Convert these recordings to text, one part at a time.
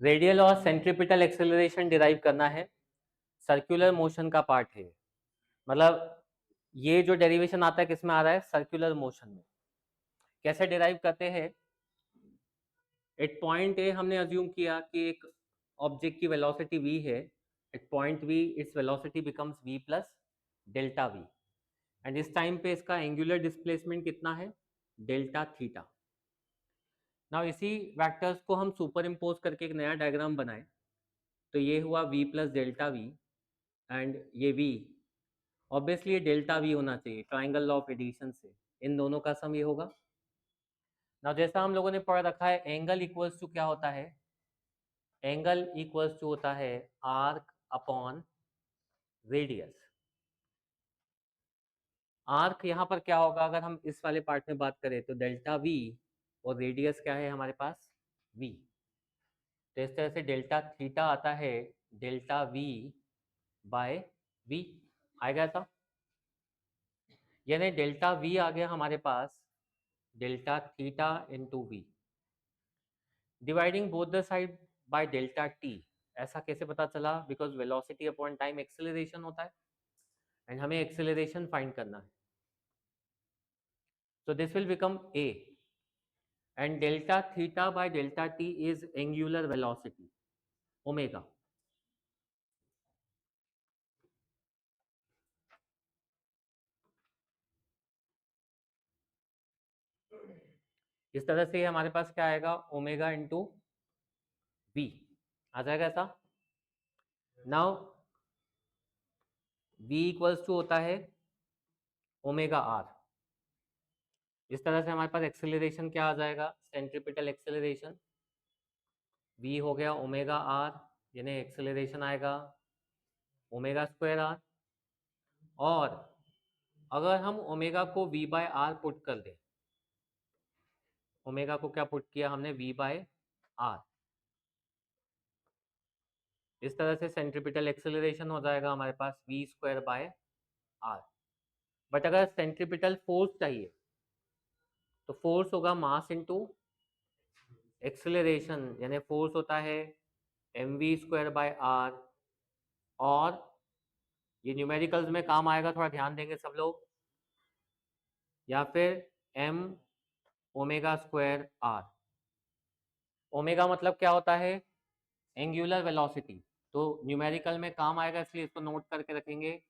Radial और centripetal acceleration derive करना है, सर्कुलर मोशन का पार्ट है, मतलब ये जो डेरिवेशन आता है किसमें आ रहा है, सर्कुलर मोशन में। कैसे डिराइव करते हैं, एट पॉइंट ए हमने अज्यूम किया कि एक ऑब्जेक्ट की वेलोसिटी v है, at point v its velocity becomes v plus delta v, and इस टाइम पे इसका एंगुलर डिस्प्लेसमेंट कितना है, डेल्टा थीटा। नाउ इसी वेक्टर्स को हम सुपर इम्पोज करके एक नया डायग्राम बनाए, तो ये हुआ v plus delta v, and ये v ऑब्वियसली ये डेल्टा v होना चाहिए, ट्राइंगल लॉ ऑफ एडिशन से इन दोनों का सम ये होगा। नाउ जैसा हम लोगों ने पढ़ रखा है, एंगल इक्वल्स टू क्या होता है, एंगल इक्वल्स टू होता है आर्क अपॉन रेडियस। आर्क यहाँ पर क्या होगा, अगर हम इस वाले पार्ट में बात करें तो डेल्टा v, और रेडियस क्या है हमारे पास v, तो इस तरह से डेल्टा थीटा आता है डेल्टा v बाय v, आएगा था, यानी डेल्टा v आ गया हमारे पास delta theta into V, dividing both the side by delta T. ऐसा कैसे पता चला, because velocity upon time acceleration होता है, एंड हमें एक्सेलरेशन फाइंड करना है, so this will become a, and delta theta by delta t is angular velocity omega। इस तरह से हमारे पास क्या आएगा, ओमेगा इंटू वी आ जाएगा ऐसा। नाउ v इक्वल्स टू होता है ओमेगा आर, इस तरह से हमारे पास एक्सेलरेशन क्या आ जाएगा, सेंट्रीपिटल एक्सेलरेशन v हो गया ओमेगा आर, यानी एक्सेलरेशन आएगा ओमेगा स्क्वायर आर, और अगर हम ओमेगा को v बाय आर पुट कर दें, ओमेगा को क्या पुट किया हमने, v बाय आर, इस तरह से सेंट्रीपिटल एक्सेलरेशन हो जाएगा हमारे पास v square by R. But अगर सेंट्रीपिटल फोर्स चाहिए तो फोर्स होगा मास इनटू एक्सेलरेशन, यानी फोर्स होता है mv स्क्वायर बाय आर, और ये न्यूमेरिकल्स में काम आएगा, थोड़ा ध्यान देंगे सब लोग, या फिर m omega square R. Omega मतलब क्या होता है, एंगुलर वेलोसिटी, तो न्यूमेरिकल में काम आएगा इसलिए इसको नोट करके रखेंगे।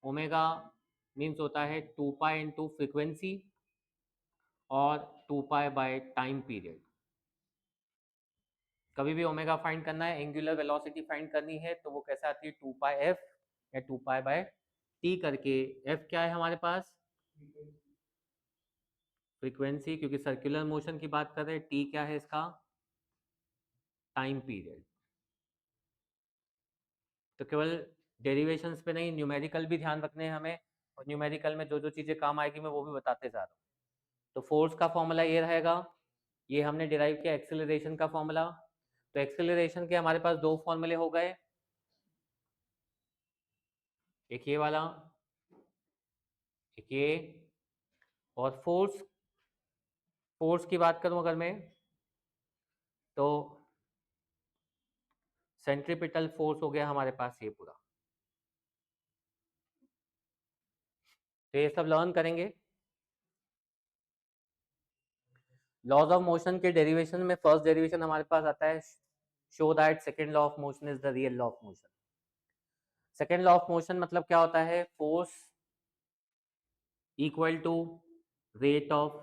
ओमेगा मीन्स होता है 2 पाई इंटू फ्रिक्वेंसी और 2 पाई बाय टाइम पीरियड। कभी भी ओमेगा फाइंड करना है, एंगुलर वेलोसिटी फाइंड करनी है, तो वो कैसे आती है, 2 पाई एफ या 2 पाई बाय टी करके। एफ क्या है हमारे पास, फ्रीक्वेंसी, क्योंकि सर्कुलर मोशन की बात कर रहे हैं, टी क्या है इसका, टाइम पीरियड। तो केवल डेरिवेशंस पे नहीं, न्यूमेरिकल भी ध्यान रखने हैं हमें, और न्यूमेरिकल में जो जो चीज़ें काम आएगी मैं वो भी बताते जा रहा हूँ। तो फोर्स का फॉर्मूला ये रहेगा, ये हमने डिराइव किया एक्सेलरेशन का फॉर्मूला। तो एक्सेलरेशन के हमारे पास दो फॉर्मूले हो गए, एक ये वाला, एक ये, और फोर्स, फोर्स की बात करूं अगर मैं, तो सेंट्रीपिटल फोर्स हो गया हमारे पास ये पूरा। तो ये सब लर्न करेंगे। लॉज ऑफ मोशन के डेरिवेशन में फर्स्ट डेरिवेशन हमारे पास आता है, show that second law of motion is the real law of motion. Second law of motion मतलब क्या होता है, force equal to rate of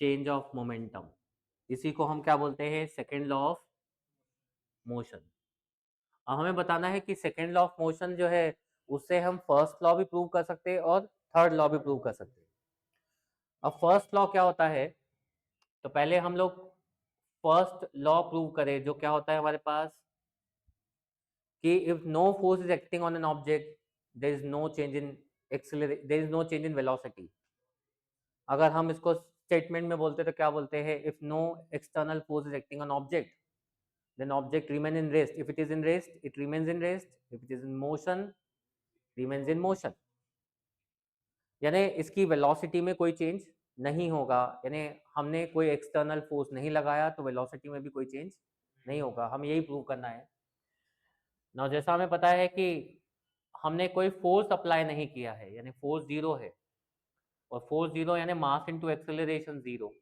change of momentum, इसी को हम क्या बोलते हैं, सेकेंड लॉ ऑफ मोशन। अब हमें बताना है कि सेकेंड लॉ ऑफ मोशन जो है उससे हम फर्स्ट लॉ भी प्रूव कर सकते हैं और थर्ड लॉ भी प्रूव कर सकते हैं। अब फर्स्ट लॉ क्या होता है, तो पहले हम लोग फर्स्ट लॉ प्रूव करें, जो क्या होता है हमारे पास, कि if no force is acting on an object there is no change in there is no change in velocity. अगर हम इसको स्टेटमेंट में बोलते तो क्या बोलते हैं, if no external force is acting on object then object remain in rest, if it is in rest it remains in rest, if it is in motion remains in motion, यानी इसकी velocity में कोई change नहीं होगा, यानी हमने कोई external force नहीं लगाया तो वेलोसिटी में भी कोई चेंज नहीं होगा, हम यही प्रूव करना है ना। जैसा हमें पता है कि हमने कोई फोर्स अप्लाई नहीं किया है, यानी फोर्स जीरो है, और फोर्स जीरो यानी मास इनटू एक्सेलरेशन जीरो,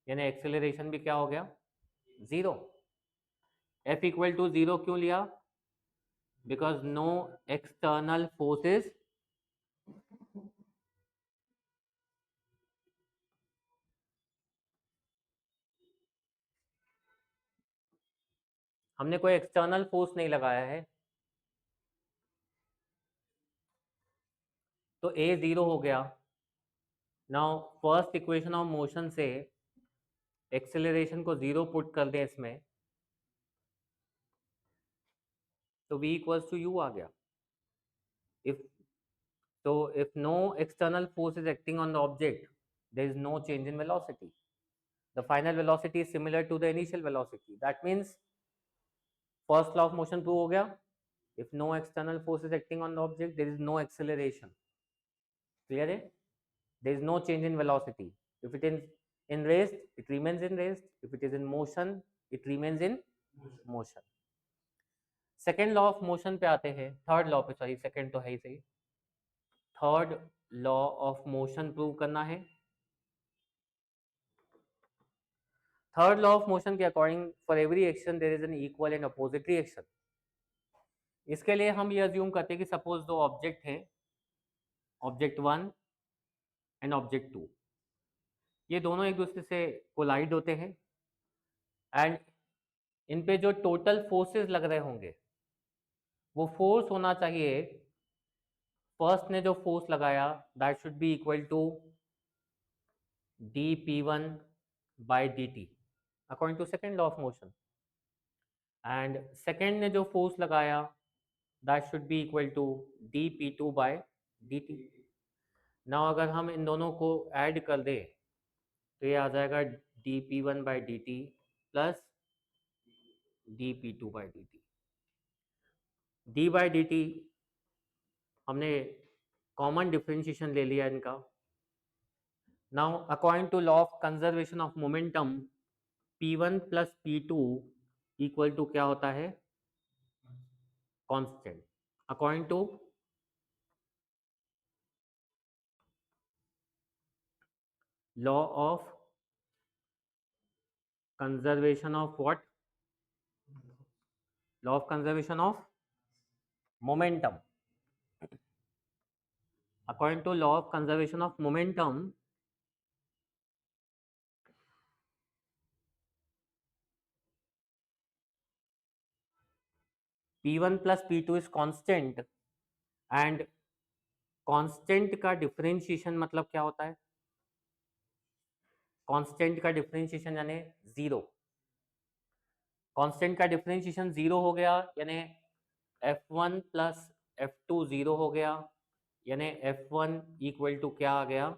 यानी एक्सेलरेशन भी क्या हो गया, zero. F equal to zero क्यों लिया, बिकॉज नो एक्सटर्नल फोर्सेस हमने कोई एक्सटर्नल फोर्स नहीं लगाया है, तो ए जीरो हो गया। Now first equation of motion से एक्सेलरेशन को जीरो पुट कर दें इसमें, तो v इक्वल्स टू यू आ गया। If so if no external force is acting on the object, there is no change in velocity. The final velocity is similar to the initial velocity. That means first law of motion prove हो गया। If no external force is acting on the object, there is no acceleration. Clear है? There is no change in velocity. If it is in rest, it remains in rest. If it is in motion, it remains in motion. Second law of motion पे आते हैं, third law पे, sorry second तो है ही सही। Third law of motion prove करना है। थर्ड लॉ ऑफ मोशन के according for every action there is an equal and opposite reaction. इसके लिए हम ये अज्यूम करते हैं कि सपोज दो ऑब्जेक्ट हैं, object one and object two, ये दोनों एक दूसरे से कोलाइड होते हैं एंड इन पे जो टोटल फोर्सेस लग रहे होंगे वो फोर्स होना चाहिए, फर्स्ट ने जो फोर्स लगाया that should be equal to dp1 by dt according to second law of motion, and second ने जो फोर्स लगाया that should be equal to dp2 by dt। Now अगर हम इन दोनों को ऐड कर दें तो ये आ जाएगा dp1 by dt plus dp2 by dt। d by dt हमने कॉमन डिफरेंशिएशन ले लिया इनका। Now according to law of conservation of momentum p1 plus p2 equal to क्या होता है, constant. According to law of conservation of what, law of conservation of momentum. According to law of conservation of momentum p1 plus p2 is constant and constant का differentiation मतलब क्या होता है, constant का differentiation यानी जीरो। कांस्टेंट का differentiation zero हो गया यानी f1 प्लस f2 जीरो हो गया, यानी f1 इक्वल टू क्या आ गया,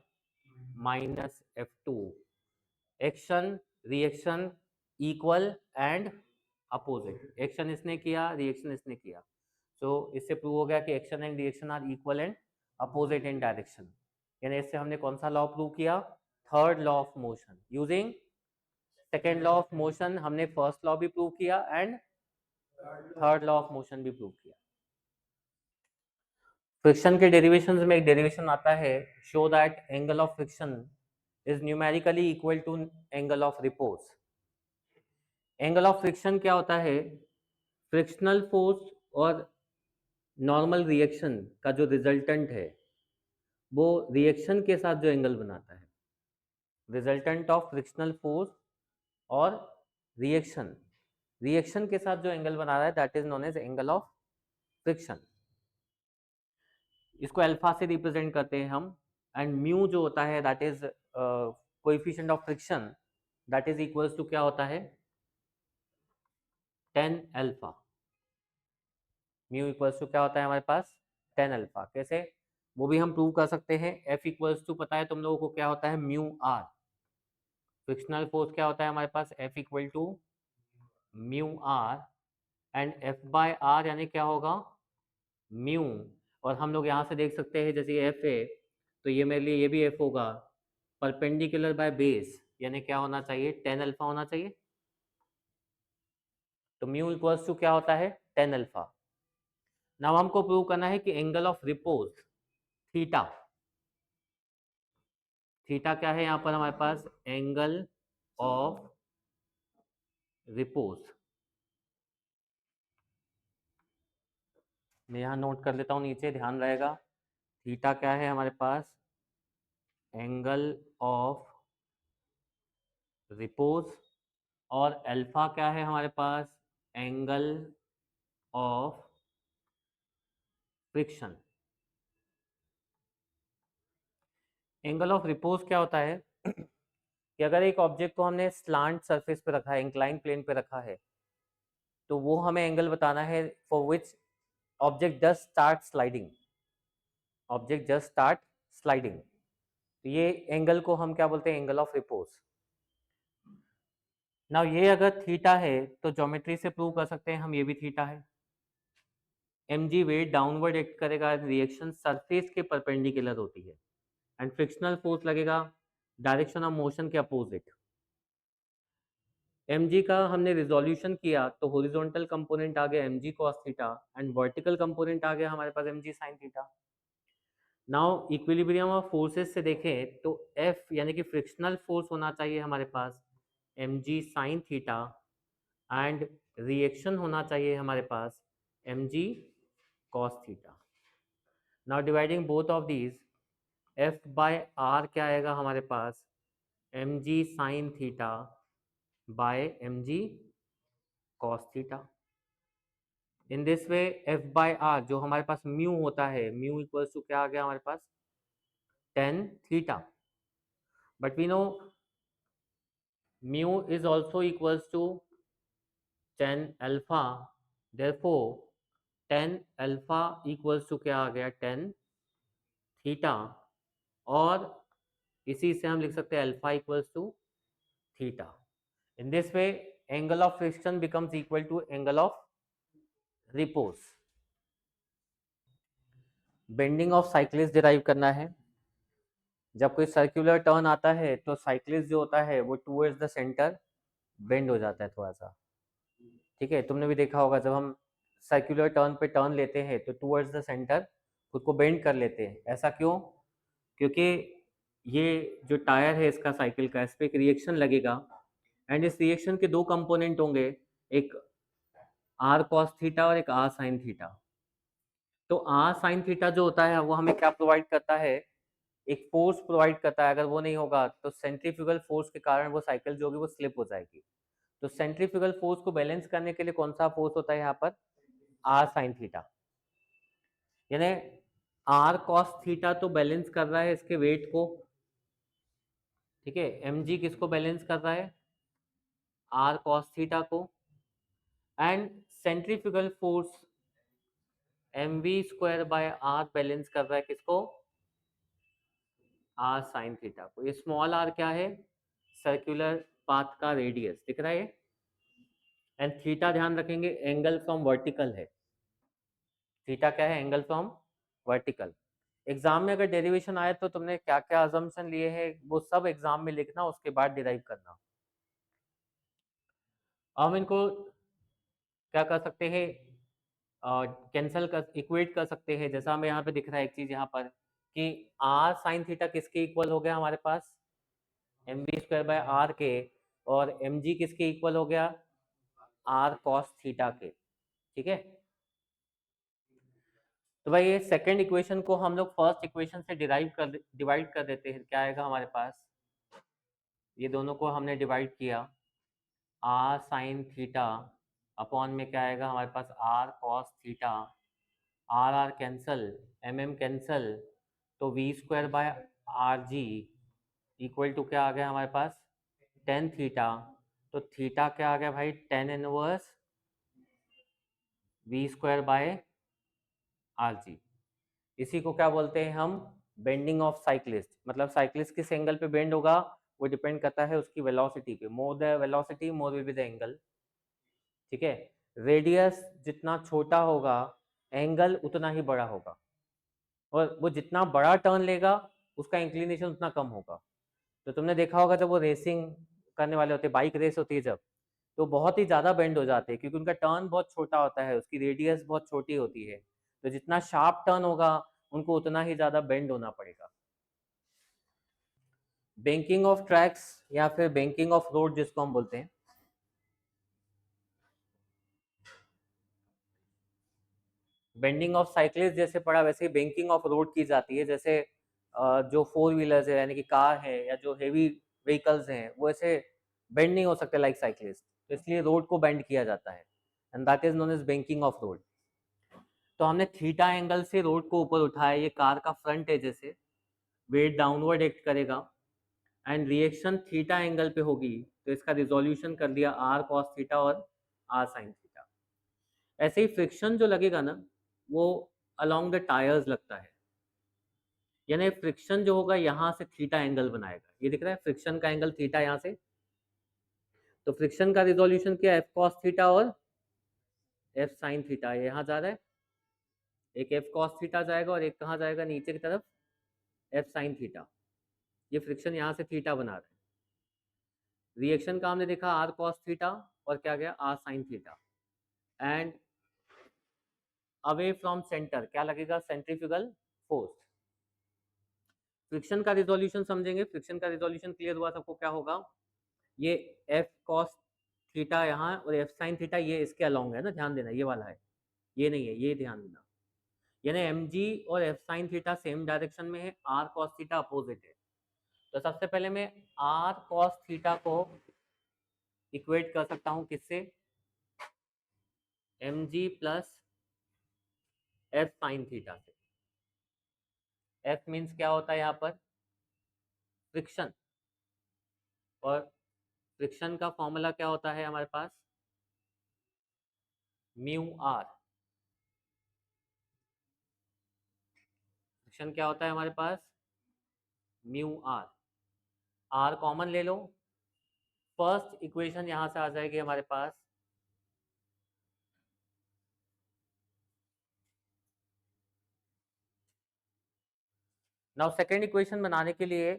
minus f2। Action reaction equal and opposite, action इसने किया रिएक्शन इसने किया, सो इससे प्रूव हो गया कि action and reaction are equal and opposite in direction. यानी इससे हमने कौन सा लॉ प्रूव किया, third law of motion. Using second law of motion हमने फर्स्ट लॉ भी प्रूव किया and third law of motion भी प्रूव किया। फ्रिक्शन के डेरिवेशंस में एक डेरिवेशन आता है, show that angle of friction is numerically equal to angle of repose. Angle of friction क्या होता है, फ्रिक्शनल फोर्स और नॉर्मल रिएक्शन का जो रिजल्टेंट है वो रिएक्शन के साथ जो एंगल बनाता है, रिजल्टेंट ऑफ फ्रिक्शनल फोर्स और रिएक्शन, रिएक्शन के साथ जो एंगल बना रहा है that is known as angle of friction. इसको अल्फा से रिप्रेजेंट करते हैं हम, एंड म्यू जो होता है that is coefficient of friction, that is equals to क्या होता है, 10 अल्फा। म्यू इक्वल्स टू क्या होता है हमारे पास, 10 अल्फा। कैसे, वो भी हम प्रूव कर सकते हैं। एफ इक्वल्स टू पता है तुम लोगों को क्या होता है, म्यू आर। फ्रिक्शनल फोर्स क्या होता है हमारे पास, F equal to mu R, and F by R यानी क्या होगा, म्यू। और हम लोग यहाँ से देख सकते हैं जैसे एफ है तो ये मेरे लिए ये भी एफ होगा, परपेंडिकुलर बाय बेस यानी क्या होना चाहिए, 10 अल्फा होना चाहिए। तो म्यू इक्वल्स टू क्या होता है, टेन अल्फा। नाउ हमको प्रूव करना है कि angle of repose theta, theta क्या है यहाँ पर हमारे पास, एंगल ऑफ रिपोज। मैं यहाँ नोट कर लेता हूँ नीचे, ध्यान रहेगा। थीटा क्या है हमारे पास, एंगल ऑफ रिपोज, और अल्फा क्या है हमारे पास, angle of friction. Angle of repose क्या होता है कि अगर एक ऑब्जेक्ट को हमने स्लांट सरफेस पे रखा है, इंक्लाइन प्लेन पे रखा है, तो वो हमें एंगल बताना है for which object just start sliding, object just start sliding. तो ये एंगल को हम क्या बोलते हैं, एंगल ऑफ रिपोज। नाउ ये अगर थीटा है तो ज्योमेट्री से प्रूव कर सकते हैं हम, ये भी थीटा है। mg वेट डाउनवर्ड एक्ट करेगा, रिएक्शन सरफेस के परपेंडिकुलर होती है, एंड फ्रिक्शनल फोर्स लगेगा डायरेक्शन ऑफ मोशन के अपोजिट। mg का हमने रिजोल्यूशन किया तो हॉरिजॉन्टल कंपोनेंट आ गया mg cos theta, and vertical component आ गया हमारे पास mg sin theta. Now equilibrium of forces से देखें तो F यानी कि फ्रिक्शनल फोर्स होना चाहिए हमारे पास mg sin theta, and reaction होना चाहिए हमारे पास mg cos theta. Now dividing both of these, F by R क्या आएगा हमारे पास, mg sin theta by mg cos theta. In this way F by R जो हमारे पास म्यू होता है, म्यू इक्वल्स टू क्या आ गया हमारे पास, tan theta. But we know mu is also equals to tan alpha, therefore tan alpha equals to क्या आ गया, tan थीटा, और इसी से हम लिख सकते हैं alpha equals to theta. In this way angle of friction becomes equal to angle of repose. Bending of cyclist derive करना है। जब कोई सर्कुलर टर्न आता है तो साइक्लिस्ट जो होता है वो टूवर्ड्स द सेंटर बेंड हो जाता है थोड़ा सा, ठीक है। तुमने भी देखा होगा जब हम सर्कुलर टर्न पे टर्न लेते हैं तो टूवर्ड्स द सेंटर खुद को बेंड कर लेते हैं। ऐसा क्यों, क्योंकि ये जो टायर है इसका साइकिल का, इस पर एक रिएक्शन लगेगा, एंड इस रिएक्शन के दो कंपोनेंट होंगे, एक आर कॉस थीटा और एक आर साइन थीटा। तो आर साइन थीटा जो होता है वो हमें क्या प्रोवाइड करता है, एक फोर्स प्रोवाइड करता है। अगर वो नहीं होगा तो सेंट्रीफ्यूगल फोर्स के कारण वो साइकिल जो होगी वो स्लिप हो जाएगी। तो सेंट्रीफ्यूगल फोर्स को बैलेंस करने के लिए कौन सा फोर्स होता है यहाँ पर, आर साइन थीटा। यानी आर कॉस थीटा तो बैलेंस कर रहा है इसके वेट को, ठीक है। mg किसको बैलेंस कर रहा है, आर कॉस थीटा को, and centrifugal force mv square by R balance कर रहा है किसको, आर साइन थीटा को। ये स्मॉल आर क्या है, सर्कुलर पाथ का रेडियस दिख रहा है। एंड थीटा ध्यान रखेंगे एंगल फ्रॉम वर्टिकल है, थीटा क्या है, एंगल फ्रॉम वर्टिकल। एग्जाम में अगर डेरिवेशन आए तो तुमने क्या क्या अजम्पशन लिए हैं वो सब एग्जाम में लिखना, उसके बाद डिराइव करना। हम इनको क्या कर सकते हैं, कैंसल कर, इक्वेट कर सकते हैं। जैसा हमें यहाँ पे दिख रहा है एक चीज यहाँ पर कि आर साइन थीटा किसके इक्वल हो गया हमारे पास, M B square by R के, और एम जी किसके इक्वल हो गया, आर कॉस थीटा के, ठीक है। तो भाई ये सेकंड इक्वेशन को हम लोग फर्स्ट इक्वेशन से डिवाइड कर देते हैं। क्या आएगा हमारे पास, ये दोनों को हमने डिवाइड किया, आर साइन थीटा अपॉन में क्या आएगा हमारे पास, R cos theta, R R cancel, M M cancel, तो V square by R G equal to क्या आ गया हमारे पास, टेन थीटा। तो थीटा क्या आ गया भाई, tan inverse V square by R G. इसी को क्या बोलते हैं हम, बेंडिंग ऑफ साइक्लिस्ट। मतलब साइक्लिस्ट किस एंगल पे बेंड होगा वो डिपेंड करता है उसकी वेलोसिटी पे, more the velocity more will be the angle, ठीक है। रेडियस जितना छोटा होगा एंगल उतना ही बड़ा होगा, और वो जितना बड़ा टर्न लेगा उसका इंक्लिनेशन उतना कम होगा। तो तुमने देखा होगा जब वो रेसिंग करने वाले होते, बाइक रेस होती है जब, तो बहुत ही ज़्यादा बेंड हो जाते हैं क्योंकि उनका टर्न बहुत छोटा होता है, उसकी रेडियस बहुत छोटी होती है, तो जितना शार्प टर्न होगा उनको उतना ही ज़्यादा बेंड होना पड़ेगा। बैंकिंग ऑफ ट्रैक्स या फिर बैंकिंग ऑफ रोड जिसको हम बोलते हैं, बेंडिंग ऑफ साइकिल्स जैसे पड़ा वैसे ही बैंकिंग ऑफ रोड की जाती है। जैसे जो फोर व्हीलर्स है यानी कि कार है या जो हेवी व्हीकल्स हैं वो ऐसे बेंड नहीं हो सकते लाइक साइकिलिस्ट, तो इसलिए रोड को बेंड किया जाता है and that is known as banking of road. तो हमने थीटा एंगल से रोड को ऊपर उठाया, ये कार का फ्रंट है, जैसे वेट डाउनवर्ड एक्ट करेगा एंड रिएक्शन थीटा एंगल पे होगी, तो इसका रिजोल्यूशन कर दिया आर कॉस थीटा और आर साइन थीटा। ऐसे ही फ्रिक्शन जो लगेगा ना वो अलोंग द टायर्स लगता है, यानी फ्रिक्शन जो होगा यहाँ से थीटा एंगल बनाएगा। ये दिख रहा है फ्रिक्शन का एंगल थीटा यहाँ से, तो फ्रिक्शन का रिजोल्यूशन क्या है, एफ कॉस थीटा और एफ साइन थीटा। यहाँ जा रहा है, एक एफ कॉस थीटा जाएगा और एक कहाँ जाएगा, नीचे की तरफ एफ साइन थीटा। ये फ्रिक्शन यहाँ से थीटा बना रहा है। रिएक्शन का हमने देखा आर कॉस थीटा और क्या गया R sine theta. And away from centre क्या लगेगा, सेंट्रीफ्यूगल फोर्स। फ्रिक्शन का रिजोल्यूशन समझेंगे, फ्रिक्शन का रिजोल्यूशन क्लियर हुआ सबको, क्या होगा, ये एफ कॉस थीटा यहाँ और एफ साइन थीटा ये इसके अलोंग है ना, ध्यान देना ये वाला है, ये नहीं है, ये ध्यान देना। यानी एम जी और F sine theta same direction में है, आर कॉस थीटा अपोजिट है। तो सबसे पहले मैं आर कॉस थीटा को इक्वेट कर सकता हूँ किससे, M G plus F sine theta से। एफ मीन्स क्या होता है यहाँ पर, फ्रिक्शन, और फ्रिक्शन का फॉर्मूला क्या होता है हमारे पास, म्यू आर। फ्रिक्शन क्या होता है हमारे पास, म्यू आर। आर कॉमन ले लो, फर्स्ट इक्वेशन यहां से आ जाएगी हमारे पास, नाउ सेकेंड इक्वेशन बनाने के लिए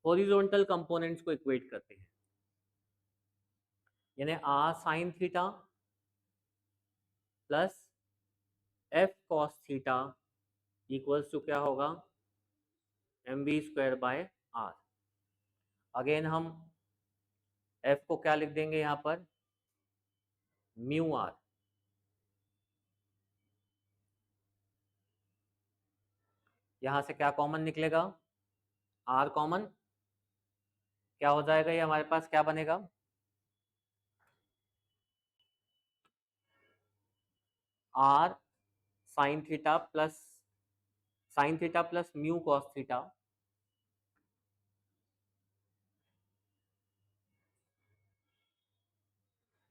हॉरिजॉन्टल कंपोनेंट्स को इक्वेट करते हैं, यानी R sine theta plus F cos theta equals to क्या होगा, M V square by R. Again हम एफ को क्या लिख देंगे यहाँ पर, म्यू आर। यहाँ से क्या कॉमन निकलेगा, आर कॉमन, क्या हो जाएगा, ये हमारे पास क्या बनेगा, R sine theta plus mu cos theta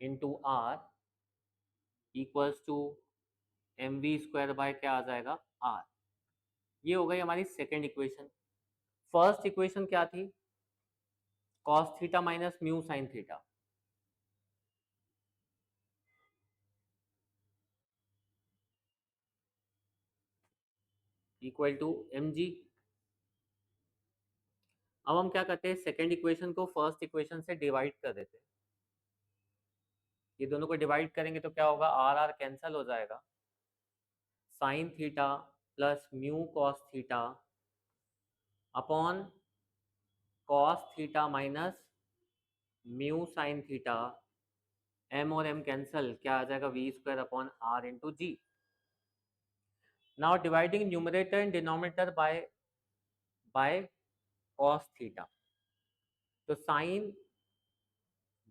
into R equals to M V square by क्या आ जाएगा आर। ये हो गई हमारी सेकेंड इक्वेशन। फर्स्ट इक्वेशन क्या थी, cos theta minus mu sine theta, equal to M G. अब हम क्या करते हैं, सेकेंड इक्वेशन को फर्स्ट इक्वेशन से डिवाइड कर देते हैं। ये दोनों को डिवाइड करेंगे तो क्या होगा, आर आर कैंसल हो जाएगा, sine theta plus mu cos theta upon cos theta minus mu sine theta, M और एम कैंसल, क्या आ जाएगा, V square upon R into G. Now dividing numerator and denominator by cos theta, तो sine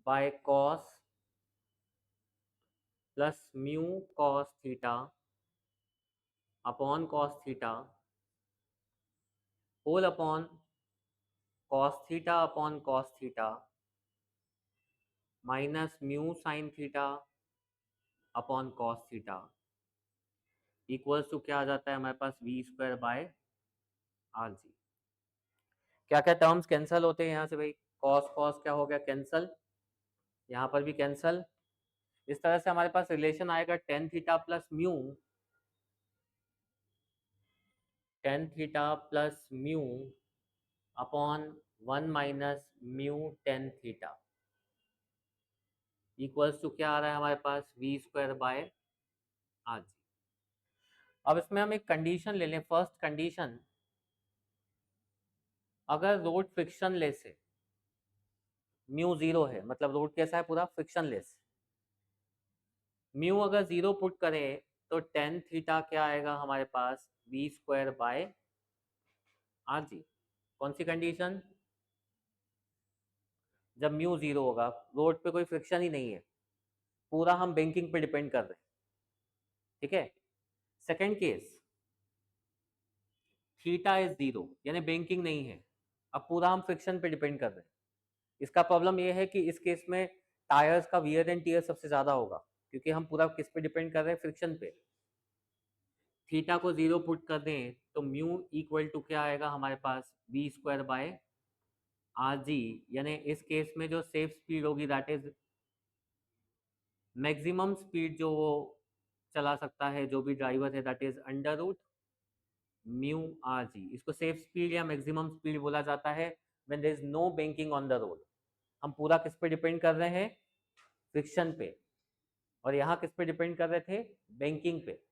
by cos plus mu cos theta upon cos theta whole upon cos theta upon cos theta minus mu sine theta upon cos theta equals to क्या आ जाता है हमारे पास, V square by R G. क्या क्या terms cancel होते हैं यहाँ से भाई, कॉस कॉस क्या हो गया कैंसल, यहाँ पर भी कैंसल। इस तरह से हमारे पास रिलेशन आएगा tan theta plus mu, tan theta plus mu upon one minus mu tan theta. Equals to क्या आ रहा है हमारे पास, V square by R G. अब इसमें हम एक कंडीशन ले लें, फर्स्ट कंडीशन, अगर रोड फ्रिक्शन लेस है, म्यू जीरो है, मतलब रोड कैसा है, पूरा फ्रिक्शन लेस, म्यू अगर जीरो पुट करें तो टेन थीटा क्या आएगा हमारे पास, B square by R G. कौन सी कंडीशन, जब म्यू जीरो होगा, रोड पे कोई फ्रिक्शन ही नहीं है, पूरा हम बैंकिंग पे डिपेंड कर रहे हैं, ठीक है। Second case, theta is zero, यानी बैंकिंग नहीं है, अब पूरा हम फ्रिक्शन पे डिपेंड कर रहे हैं। इसका प्रॉब्लम यह है कि इस केस में टायर्स का वियर एंड टीयर सबसे ज्यादा होगा, क्योंकि हम पूरा किस पे डिपेंड कर रहे हैं, फ्रिक्शन पे। थीटा को जीरो पुट कर दें तो म्यू इक्वल टू क्या आएगा हमारे पास, B square by R G, यानी इस केस में जो सेफ स्पीड होगी दैट इज मैक्सिमम स्पीड जो वो चला सकता है, जो भी ड्राइवर है, that is under root mu R G. इसको सेफ स्पीड या मैक्सिमम स्पीड बोला जाता है when there is no banking on the road. हम पूरा किस पे डिपेंड कर रहे हैं, फ्रिक्शन पे, और यहाँ किस पे डिपेंड कर रहे थे, बैंकिंग पे।